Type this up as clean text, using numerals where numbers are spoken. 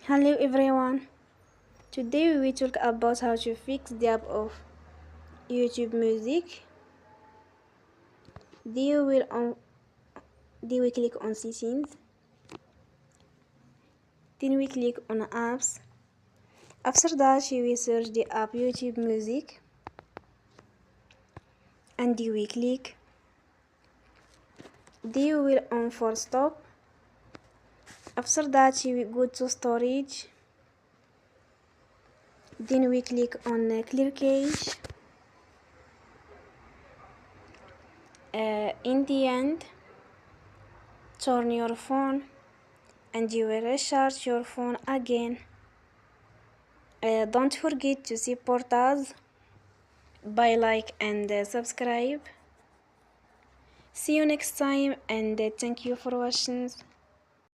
Hello everyone. Today we will talk about how to fix the app of YouTube Music. Then we will on then we click on settings. Then we click on apps. After that we will search the app YouTube Music and we click. Then we will on for stop. After that we go to storage. Then we click on clear cache. In the end, turn your phone and you will recharge your phone again. Don't forget to support us by like and subscribe. See you next time and thank you for watching.